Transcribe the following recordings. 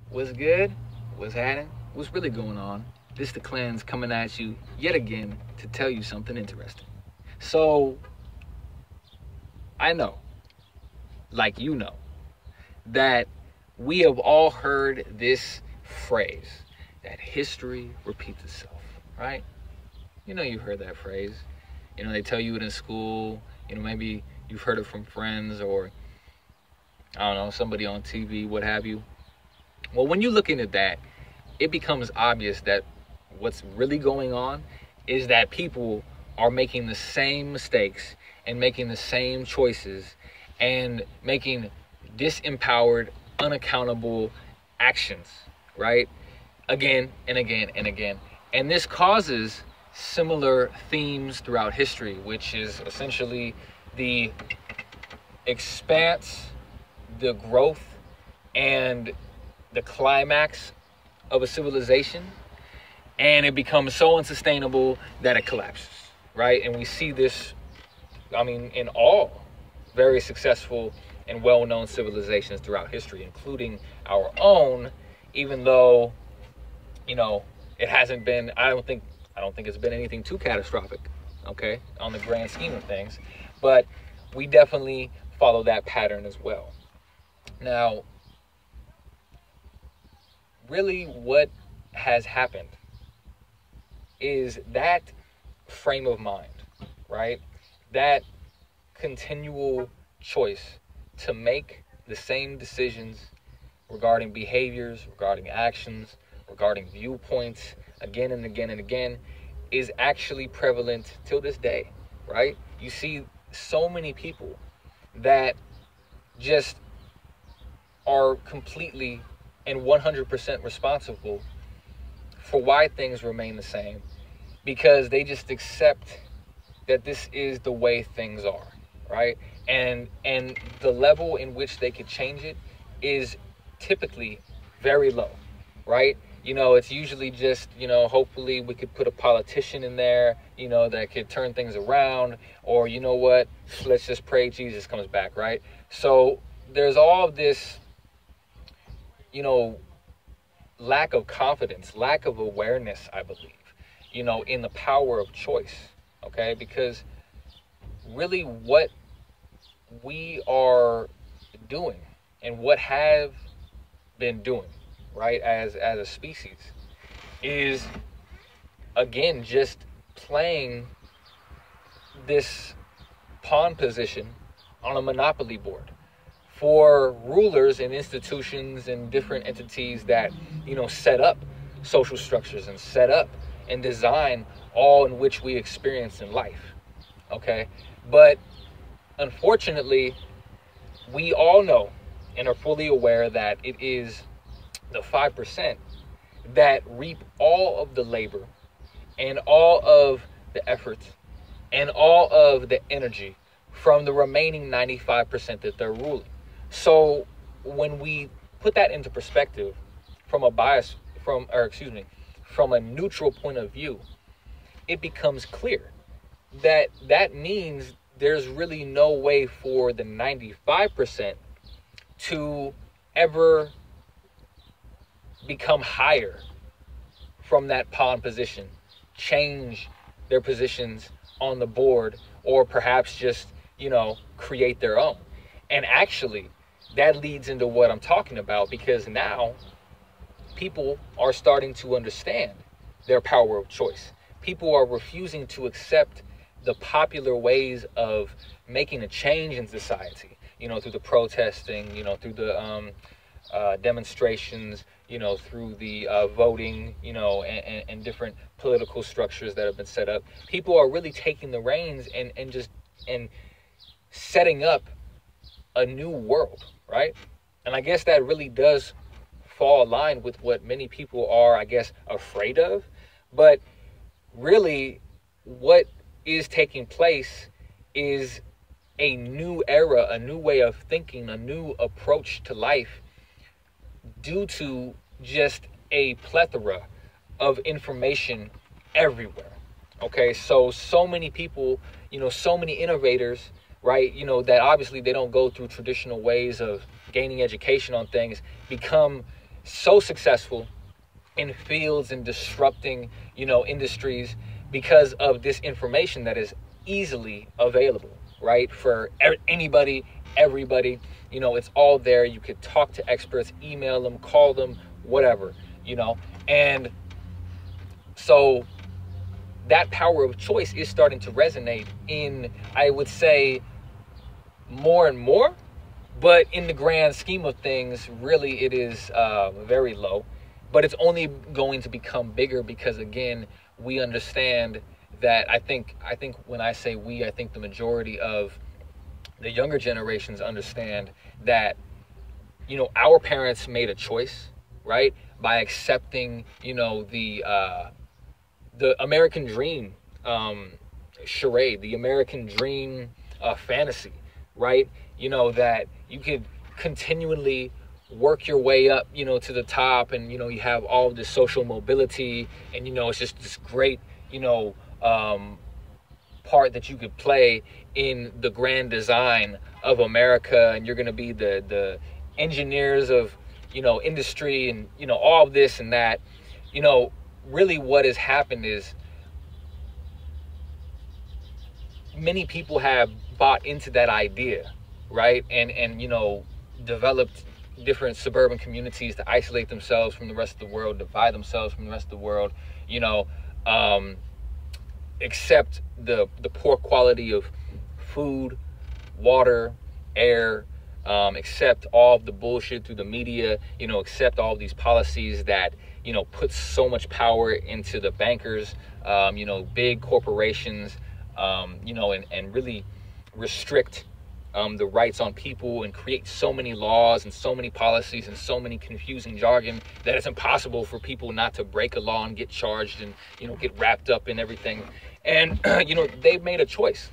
What's good? What's happening? What's really going on? This the Clenz coming at you yet again to tell you something interesting. So, I know, like you know, that we have all heard this phrase that history repeats itself, right? You know, you've heard that phrase. You know, they tell you it in school. You know, maybe you've heard it from friends or, I don't know, somebody on TV, what have you. Well, when you look into that, it becomes obvious that what's really going on is that people are making the same mistakes and making the same choices and making disempowered, unaccountable actions, right? Again and again and again. And this causes similar themes throughout history, which is essentially the expanse, the growth, and the climax of a civilization, and it becomes so unsustainable that it collapses, right? And we see this, in all very successful and well-known civilizations throughout history, including our own, even though, it hasn't been, I don't think it's been anything too catastrophic, okay, on the grand scheme of things, but we definitely follow that pattern as well. Now, really what has happened is that frame of mind, right? That continual choice to make the same decisions regarding behaviors, regarding actions, regarding viewpoints again and again and again is actually prevalent till this day, right? You see so many people that just are completely and 100% responsible for why things remain the same, because they just accept that this is the way things are, right? And the level in which they could change it is typically very low, right? It's usually just, hopefully we could put a politician in there, that could turn things around, or you know what, let's just pray Jesus comes back, right? So there's all of this, lack of confidence, lack of awareness, I believe, in the power of choice, okay? Because really what we are doing and what have been doing, right, as a species is, again, just playing this pawn position on a monopoly board for rulers and institutions and different entities that, set up social structures and set up and design all in which we experience in life, okay? But unfortunately, we all know and are fully aware that it is the 5% that reap all of the labor and all of the effort and all of the energy from the remaining 95% that they're ruling. So when we put that into perspective from a neutral point of view, it becomes clear that that means there's really no way for the 95% to ever become higher from that pawn position, change their positions on the board, or perhaps just, create their own. And actually, that leads into what I'm talking about, because now people are starting to understand their power of choice. People are refusing to accept the popular ways of making a change in society, through the protesting, through the demonstrations, through the voting, and different political structures that have been set up. People are really taking the reins and setting up a new world, right? And I guess that really does fall in line with what many people are, I guess, afraid of. But really, what is taking place is a new era, a new way of thinking, a new approach to life, due to just a plethora of information everywhere. Okay, so many people, so many innovators, right, that obviously they don't go through traditional ways of gaining education on things, become so successful in fields and disrupting, industries because of this information that is easily available, right? For anybody, everybody, it's all there. You could talk to experts, email them, call them, whatever, and so that power of choice is starting to resonate in, I would say, more and more, but in the grand scheme of things, really it is very low. But it's only going to become bigger because, again, we understand that I think when I say we, I think the majority of the younger generations understand that, our parents made a choice, right? By accepting, the American dream charade, the American dream fantasy, right? That you could continually work your way up, to the top, and, you have all this social mobility, and, it's just this great, part that you could play in the grand design of America, and you're going to be the engineers of, industry, and, all of this and that. Really what has happened is many people have bought into that idea, right? And developed different suburban communities to isolate themselves from the rest of the world, divide themselves from the rest of the world, accept the poor quality of food, water, air, accept all of the bullshit through the media, accept all of these policies that, put so much power into the bankers, big corporations, and really restrict the rights on people, and create so many laws and so many policies and so many confusing jargon that it's impossible for people not to break a law and get charged and, get wrapped up in everything. And, they've made a choice,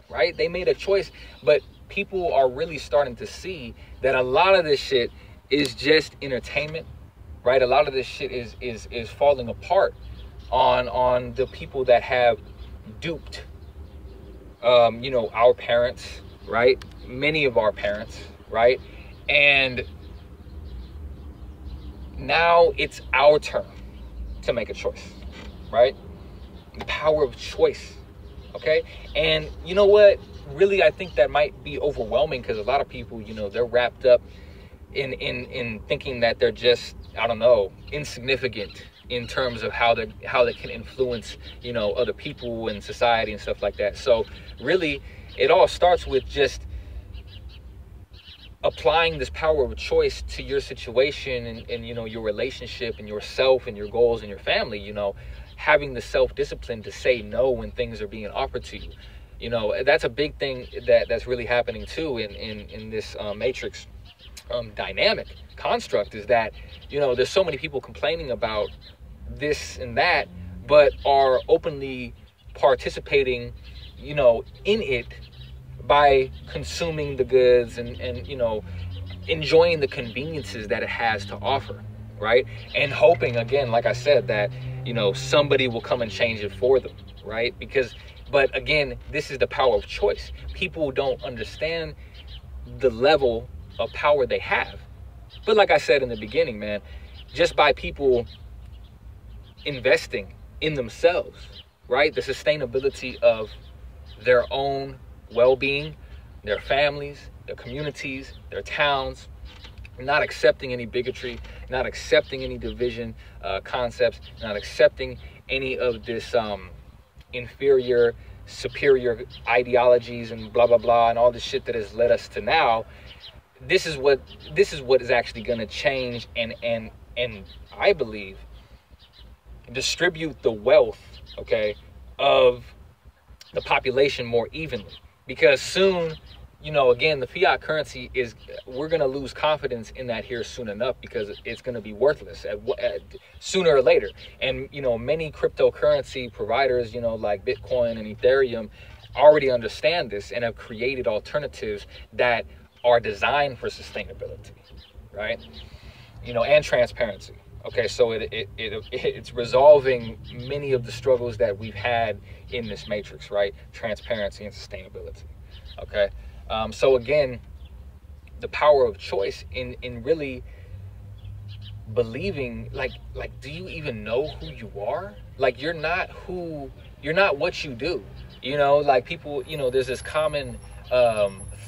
right? They made a choice, but people are really starting to see that a lot of this shit is just entertainment, right? A lot of this shit is falling apart on the people that have duped, our parents, right? Many of our parents, right? And now it's our turn to make a choice, right? The power of choice, okay? And you know what? Really, I think that might be overwhelming because a lot of people, they're wrapped up in thinking that they're just, I don't know, insignificant in terms of how they can influence, other people and society and stuff like that. So really, it all starts with just applying this power of choice to your situation and your relationship and yourself and your goals and your family, having the self-discipline to say no when things are being offered to you. That's a big thing that's really happening too in this matrix dynamic construct, is that, there's so many people complaining about this and that, but are openly participating, in it by consuming the goods and enjoying the conveniences that it has to offer, right? And hoping, again, like I said, that, somebody will come and change it for them, right? But again, this is the power of choice. People don't understand the level of power they have. But like I said in the beginning, man, just by people investing in themselves, right? The sustainability of their own well-being, their families, their communities, their towns, not accepting any bigotry, not accepting any division concepts, not accepting any of this inferior, superior ideologies and blah, blah, blah, and all the shit that has led us to now. This is what is actually going to change and I believe distribute the wealth, okay, of the population more evenly. Because soon, again, the fiat currency we're going to lose confidence in that here soon enough, because it's going to be worthless sooner or later. And, many cryptocurrency providers, like Bitcoin and Ethereum, already understand this and have created alternatives that are designed for sustainability, right? And transparency. Okay, so it's resolving many of the struggles that we've had in this matrix, right? Transparency and sustainability. Okay, so again, the power of choice in really believing like do you even know who you are? Like you're not what you do. You know, like people, you know, there's this common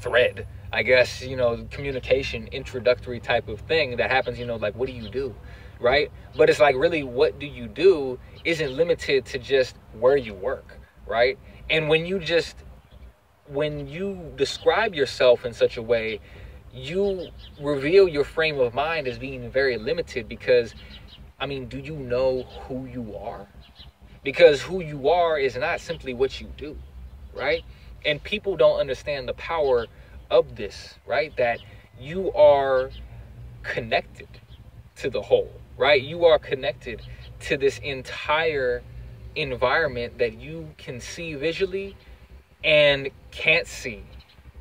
thread, I guess, you know, communication introductory type of thing that happens, you know, like what do you do? Right? But it's like really what do you do isn't limited to just where you work, right? And when you describe yourself in such a way, you reveal your frame of mind as being very limited because, I mean, do you know who you are? Because who you are is not simply what you do, right? And people don't understand the power of this, right? That you are connected to the whole, right? You are connected to this entire environment that you can see visually and can't see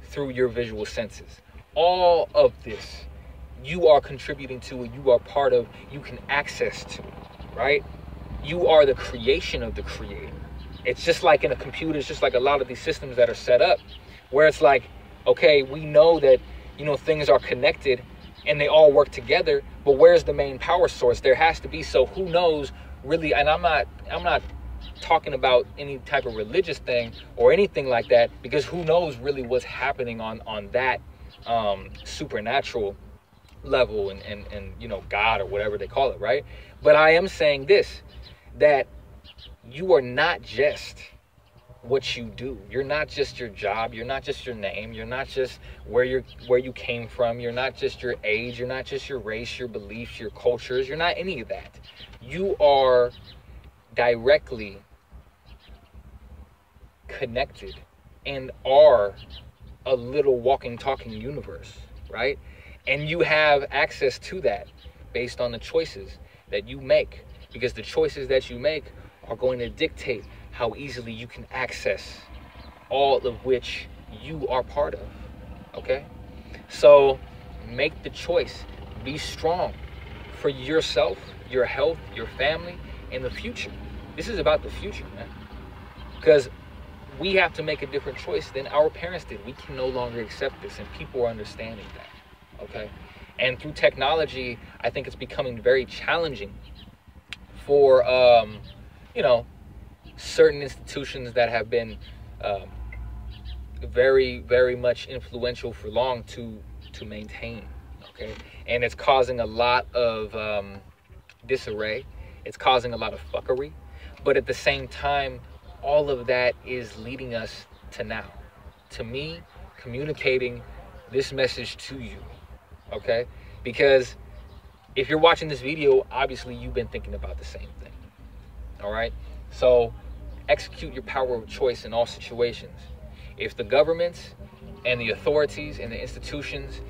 through your visual senses. All of this you are contributing to, and you are part of, you can access to, right? You are the creation of the creator. It's just like in a computer, it's just like a lot of these systems that are set up where it's like, okay, we know that, you know, things are connected and they all work together, but where's the main power source? There has to be. So who knows really, and I'm not talking about any type of religious thing or anything like that, because who knows really what's happening on that supernatural level and you know, God or whatever they call it, right? But I am saying this, that you are not just what you do. You're not just your job. You're not just your name. You're not just where you came from. You're not just your age. You're not just your race, your beliefs, your cultures. You're not any of that. You are directly connected and are a little walking, talking universe, right? And you have access to that based on the choices that you make, because the choices that you make are going to dictate how easily you can access all of which you are part of, okay? So make the choice. Be strong for yourself, your health, your family, and the future. This is about the future, man. Because we have to make a different choice than our parents did. We can no longer accept this, and people are understanding that, okay? And through technology, I think it's becoming very challenging for, you know, certain institutions that have been very, very much influential for long to maintain, okay? And it's causing a lot of disarray. It's causing a lot of fuckery. But at the same time, all of that is leading us to now. To me, communicating this message to you, okay? Because if you're watching this video, obviously you've been thinking about the same thing, all right? So execute your power of choice in all situations. If the governments and the authorities and the institutions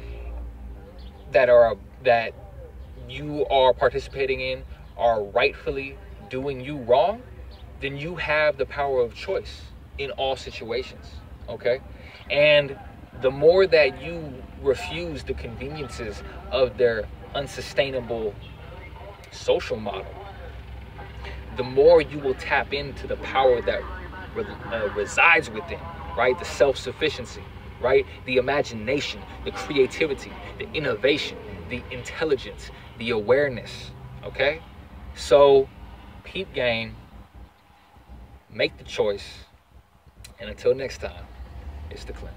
that you are participating in are rightfully doing you wrong, then you have the power of choice in all situations, okay? And the more that you refuse the conveniences of their unsustainable social model, the more you will tap into the power that resides within, right? The self-sufficiency, right? The imagination, the creativity, the innovation, the intelligence, the awareness, okay? So, peep game, make the choice, and until next time, it's the Clenz.